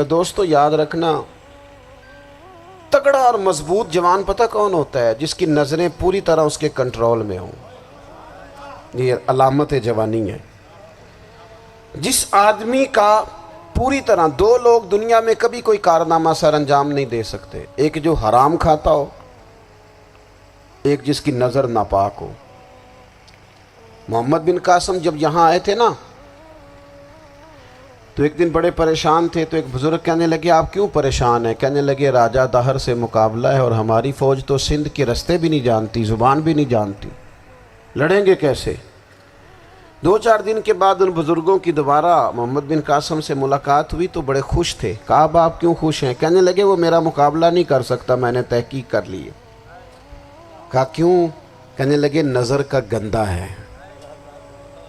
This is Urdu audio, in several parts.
دوستو یاد رکھنا، تگڑا اور مضبوط جوان پتہ کون ہوتا ہے؟ جس کی نظریں پوری طرح اس کے کنٹرول میں ہوں۔ یہ علامت جوانی ہے۔ جس آدمی کا پوری طرح، دو لوگ دنیا میں کبھی کوئی کارنامہ سر انجام نہیں دے سکتے، ایک جو حرام کھاتا ہو، ایک جس کی نظر ناپاک ہو۔ محمد بن قاسم جب یہاں آئے تھے نا تو ایک دن بڑے پریشان تھے، تو ایک بزرگ کہنے لگے آپ کیوں پریشان ہیں؟ کہنے لگے راجہ دہر سے مقابلہ ہے اور ہماری فوج تو سندھ کے رستے بھی نہیں جانتی، زبان بھی نہیں جانتی، لڑیں گے کیسے؟ دو چار دن کے بعد ان بزرگوں کی دوبارہ محمد بن قاسم سے ملاقات ہوئی تو بڑے خوش تھے۔ کہا اب آپ کیوں خوش ہیں؟ کہنے لگے وہ میرا مقابلہ نہیں کر سکتا، میں نے تحقیق کر لی ہے۔ کہا کیوں؟ کہنے لگے نظر کا گندہ ہے،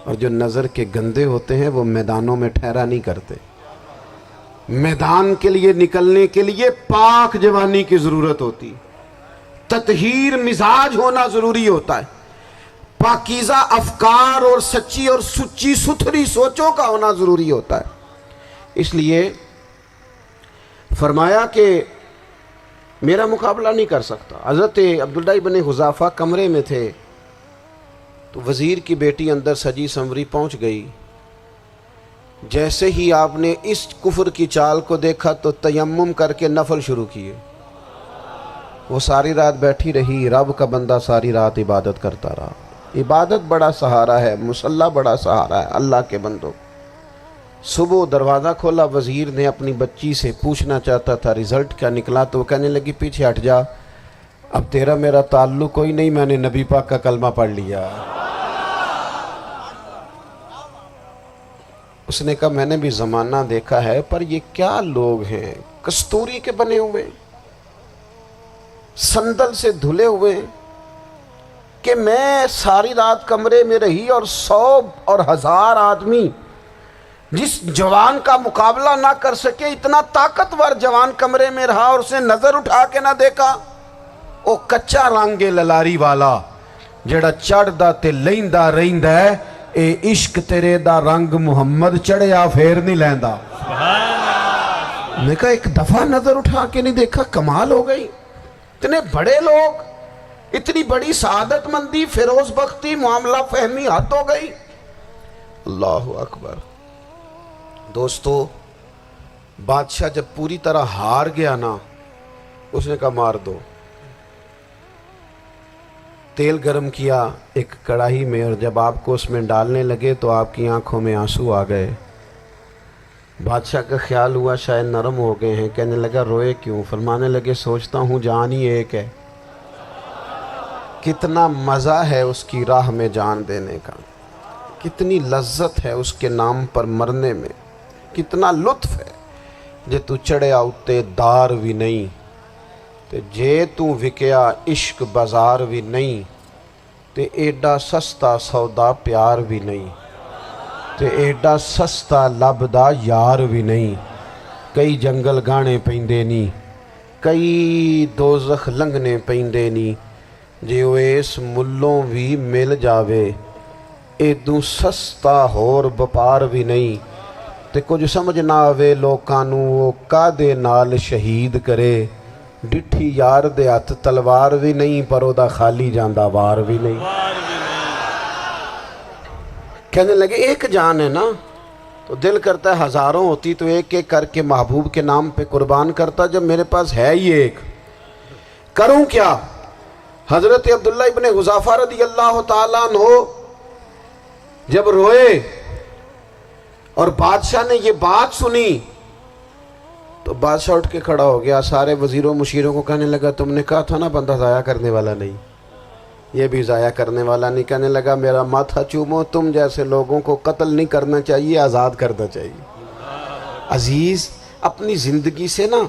اور جو نظر کے گندے ہوتے ہیں وہ میدانوں میں ٹھہرا نہیں کرتے۔ میدان کے لیے نکلنے کے لیے پاک جوانی کی ضرورت ہوتی، تطہیر مزاج ہونا ضروری ہوتا ہے، پاکیزہ افکار اور سچی اور سچی ستھری سوچوں کا ہونا ضروری ہوتا ہے۔ اس لیے فرمایا کہ میرا مقابلہ نہیں کر سکتا۔ حضرت عبداللہ ابن حذافہ کمرے میں تھے تو وزیر کی بیٹی اندر سجی سنوری پہنچ گئی۔ جیسے ہی آپ نے اس کفر کی چال کو دیکھا تو تیمم کر کے نفل شروع کیے۔ وہ ساری رات بیٹھی رہی، رب کا بندہ ساری رات عبادت کرتا رہا۔ عبادت بڑا سہارا ہے، مصلی بڑا سہارا ہے اللہ کے بندوں۔ صبح دروازہ کھولا، وزیر نے اپنی بچی سے پوچھنا چاہتا تھا رزلٹ کیا نکلا، تو وہ کہنے لگی پیچھے ہٹ جا، اب تیرا میرا تعلق کوئی نہیں، میں نے نبی پاک کا کلمہ پڑھ لیا۔ اس نے کہا میں نے بھی زمانہ دیکھا ہے، پر یہ کیا لوگ ہیں، کستوری کے بنے ہوئے، سندل سے دھلے ہوئے، کہ میں ساری رات کمرے میں رہی اور 100 اور 1000 آدمی جس جوان کا مقابلہ نہ کر سکے، اتنا طاقتور جوان کمرے میں رہا اور اس نے نظر اٹھا کے نہ دیکھا۔ او کچا رنگے للاری والا جڑا چڑھدا تے لیندا رہندا ہے، اے عشق تیرے دا رنگ محمد چڑھیا پھر نہیں لیندا۔ میں کہا ایک دفعہ نظر اٹھا کے نہیں دیکھا، کمال ہو گئی۔ اتنے بڑے لوگ، اتنی بڑی سعادت مندی، فیروز بختی، معاملہ فہمی حد ہو گئی۔ اللہ اکبر۔ دوستو بادشاہ جب پوری طرح ہار گیا نا، اس نے کہا مار دو۔ تیل گرم کیا ایک کڑاہی میں، اور جب آپ کو اس میں ڈالنے لگے تو آپ کی آنکھوں میں آنسو آ گئے۔ بادشاہ کا خیال ہوا شاید نرم ہو گئے ہیں، کہنے لگا روئے کیوں؟ فرمانے لگے سوچتا ہوں جان ہی ایک ہے، کتنا مزہ ہے اس کی راہ میں جان دینے کا، کتنی لذت ہے اس کے نام پر مرنے میں، کتنا لطف ہے۔ جے تو چڑھیا اتے دار بھی نہیں، تے جے تو وکیا عشق بازار بھی نہیں، تے ایڈا سستا سودا پیار بھی نہیں، تے ایڈا سستا لبدا یار بھی نہیں۔ کئی جنگل گانے پیندے نہیں، کئی دوزخ لنگنے پیندے نہیں، جے وہ اس ملوں بھی مل جاوے، ایدوں سستا ہور بپار بھی نہیں۔ تے کچھ سمجھ نہ آوے لوکانوں وہ کادے نال شہید کرے، ڈٹھی یار دے ہاتھ تلوار بھی نہیں، پر او دا خالی جاندہ وار بھی نہیں۔ کہنے لگے ایک جان ہے نا، تو دل کرتا ہے ہزاروں ہوتی تو ایک ایک کر کے محبوب کے نام پہ قربان کرتا، جب میرے پاس ہے ہی ایک، کروں کیا؟ حضرت عبداللہ ابن حذافہ رضی اللہ تعالیٰ عنہ جب روئے اور بادشاہ نے یہ بات سنی تو بادشاہ اٹھ کے کھڑا ہو گیا، سارے وزیروں مشیروں کو کہنے لگا تم نے کہا تھا نا بندہ ضائع کرنے والا نہیں، یہ بھی ضائع کرنے والا نہیں۔ کہنے لگا میرا ماتھا چومو، تم جیسے لوگوں کو قتل نہیں کرنا چاہیے، آزاد کرنا چاہیے۔ عزیز اپنی زندگی سے نا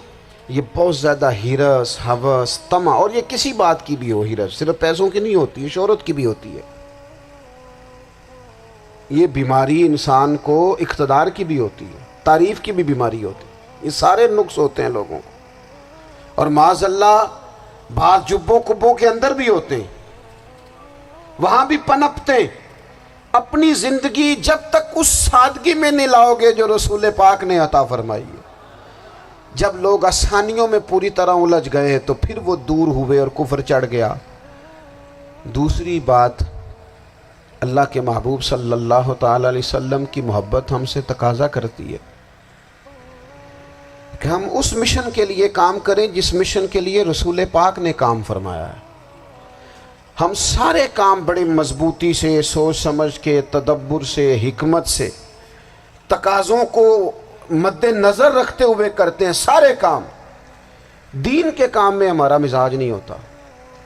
یہ بہت زیادہ ہرس، ہوس، طمع، اور یہ کسی بات کی بھی ہو، ہرس صرف پیسوں کی نہیں ہوتی ہے، شہرت کی بھی ہوتی ہے، یہ بیماری انسان کو اقتدار کی بھی ہوتی ہے، تعریف کی بھی بیماری ہوتی ہے، یہ سارے نقص ہوتے ہیں لوگوں کو، اور معاذ اللہ بعض جبوں کبوں کے اندر بھی ہوتے ہیں، وہاں بھی پنپتے ہیں۔ اپنی زندگی جب تک اس سادگی میں نہیں لاؤ گے جو رسول پاک نے عطا فرمائی ہے، جب لوگ آسانیوں میں پوری طرح الجھ گئے تو پھر وہ دور ہوئے اور کفر چڑھ گیا۔ دوسری بات، اللہ کے محبوب صلی اللہ تعالی علیہ وسلم کی محبت ہم سے تقاضا کرتی ہے کہ ہم اس مشن کے لیے کام کریں جس مشن کے لیے رسول پاک نے کام فرمایا ہے۔ ہم سارے کام بڑے مضبوطی سے، سوچ سمجھ کے، تدبر سے، حکمت سے، تقاضوں کو مد نظر رکھتے ہوئے کرتے ہیں سارے کام۔ دین کے کام میں ہمارا مزاج نہیں ہوتا،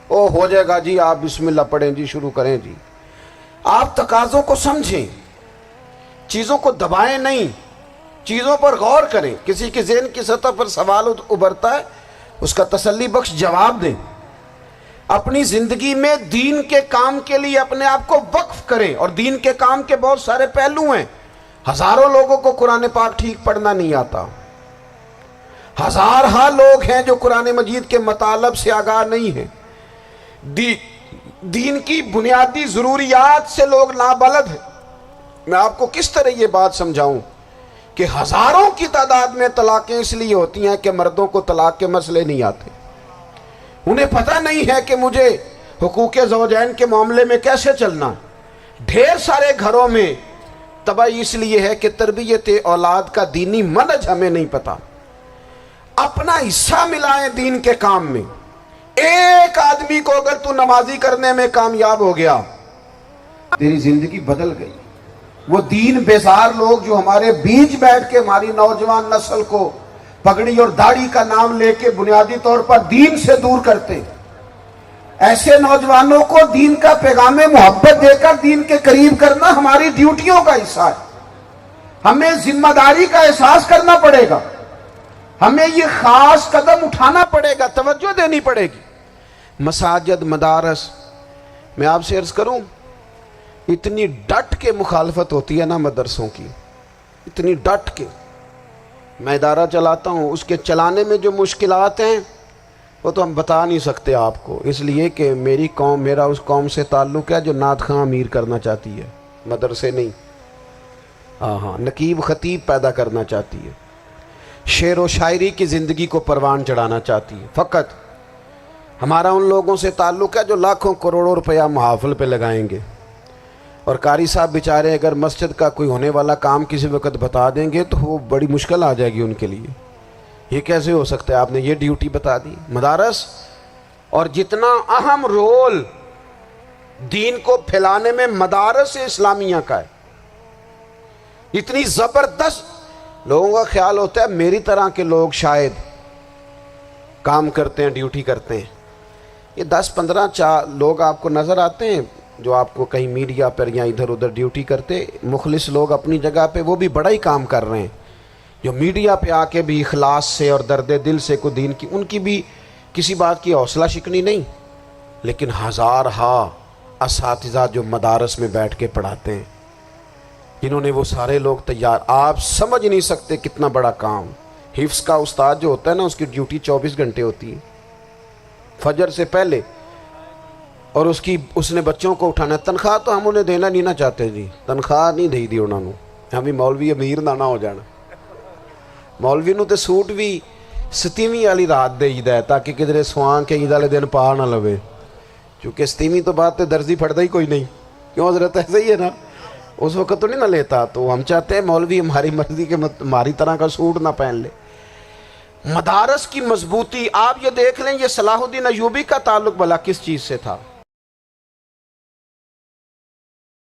او ہو جائے گا جی، آپ بسم اللہ پڑھیں جی، شروع کریں جی۔ آپ تقاضوں کو سمجھیں، چیزوں کو دبائیں نہیں، چیزوں پر غور کریں۔ کسی کے ذہن کی سطح پر سوال ابھرتا ہے، اس کا تسلی بخش جواب دیں۔ اپنی زندگی میں دین کے کام کے لیے اپنے آپ کو وقف کریں، اور دین کے کام کے بہت سارے پہلو ہیں۔ ہزاروں لوگوں کو قرآن پاک ٹھیک پڑھنا نہیں آتا، ہزارہا لوگ ہیں جو قرآن مجید کے مطالب سے آگاہ نہیں ہیں، دین کی بنیادی ضروریات سے لوگ نابلد ہیں۔ میں آپ کو کس طرح یہ بات سمجھاؤں کہ ہزاروں کی تعداد میں طلاقیں اس لیے ہوتی ہیں کہ مردوں کو طلاق کے مسئلے نہیں آتے، انہیں پتہ نہیں ہے کہ مجھے حقوق زوجین کے معاملے میں کیسے چلنا۔ ڈھیر سارے گھروں میں تباہی اس لیے ہے کہ تربیت اولاد کا دینی منہج ہمیں نہیں پتا۔ اپنا حصہ ملائیں دین کے کام میں۔ ایک آدمی کو اگر تو نمازی کرنے میں کامیاب ہو گیا، تیری زندگی بدل گئی۔ وہ دین بیزار لوگ جو ہمارے بیچ بیٹھ کے ہماری نوجوان نسل کو پگڑی اور داڑھی کا نام لے کے بنیادی طور پر دین سے دور کرتے، ایسے نوجوانوں کو دین کا پیغام محبت دے کر دین کے قریب کرنا ہماری ڈیوٹیوں کا حصہ ہے۔ ہمیں ذمہ داری کا احساس کرنا پڑے گا، ہمیں یہ خاص قدم اٹھانا پڑے گا، توجہ دینی پڑے گی۔ مساجد، مدارس، میں آپ سے عرض کروں، اتنی ڈٹ کے مخالفت ہوتی ہے نا مدرسوں کی، اتنی ڈٹ کے۔ میں ادارہ چلاتا ہوں، اس کے چلانے میں جو مشکلات ہیں وہ تو ہم بتا نہیں سکتے آپ کو، اس لیے کہ میری قوم، میرا اس قوم سے تعلق ہے جو نعت خواں امیر کرنا چاہتی ہے، مدرسے نہیں۔ ہاں، نقیب خطیب پیدا کرنا چاہتی ہے، شعر و شاعری کی زندگی کو پروان چڑھانا چاہتی ہے۔ فقط ہمارا ان لوگوں سے تعلق ہے جو لاکھوں کروڑوں روپیہ محافل پہ لگائیں گے، اور قاری صاحب بیچارے اگر مسجد کا کوئی ہونے والا کام کسی وقت بتا دیں گے تو وہ بڑی مشکل آ جائے گی ان کے لیے۔ یہ کیسے ہو سکتا ہے، آپ نے یہ ڈیوٹی بتا دی؟ مدارس، اور جتنا اہم رول دین کو پھیلانے میں مدارس اسلامیہ کا ہے، اتنی زبردست۔ لوگوں کا خیال ہوتا ہے میری طرح کے لوگ شاید کام کرتے ہیں، ڈیوٹی کرتے ہیں۔ یہ 10-15 لوگ آپ کو نظر آتے ہیں جو آپ کو کہیں میڈیا پر یا ادھر ادھر ڈیوٹی کرتے، مخلص لوگ اپنی جگہ پہ، وہ بھی بڑا ہی کام کر رہے ہیں، جو میڈیا پہ آ کے بھی اخلاص سے اور درد دل سے کو دین کی، ان کی بھی کسی بات کی حوصلہ شکنی نہیں۔ لیکن ہزارہا اساتذہ جو مدارس میں بیٹھ کے پڑھاتے ہیں، جنہوں نے وہ سارے لوگ تیار، آپ سمجھ نہیں سکتے کتنا بڑا کام۔ حفظ کا استاد جو ہوتا ہے نا، اس کی ڈیوٹی 24 گھنٹے ہوتی ہے، فجر سے پہلے، اور اس نے بچوں کو اٹھانا ہے۔ تنخواہ تو ہم انہیں دینا نہیں نہ چاہتے جی، تنخواہ نہیں دئی دی انہوں نے، ہمیں مولوی امیر نہ ہو جانا۔ مولوی نو تے سوٹ بھی 27ویں والی رات دے عید ہے تاکہ کدھر سوان کے عید والے دن پا نہ لوے، چونکہ 27ویں تو بعد تے درزی پھڑتا ہی کوئی نہیں، کیوں حضرت؟ ایسا ہی ہے نا، اس وقت تو نہیں نہ لیتا۔ تو ہم چاہتے ہیں مولوی ہماری مرضی کے ہماری طرح کا سوٹ نہ پہن لے۔ مدارس کی مضبوطی آپ یہ دیکھ لیں، یہ صلاح الدین ایوبی کا تعلق بھلا کس چیز سے تھا؟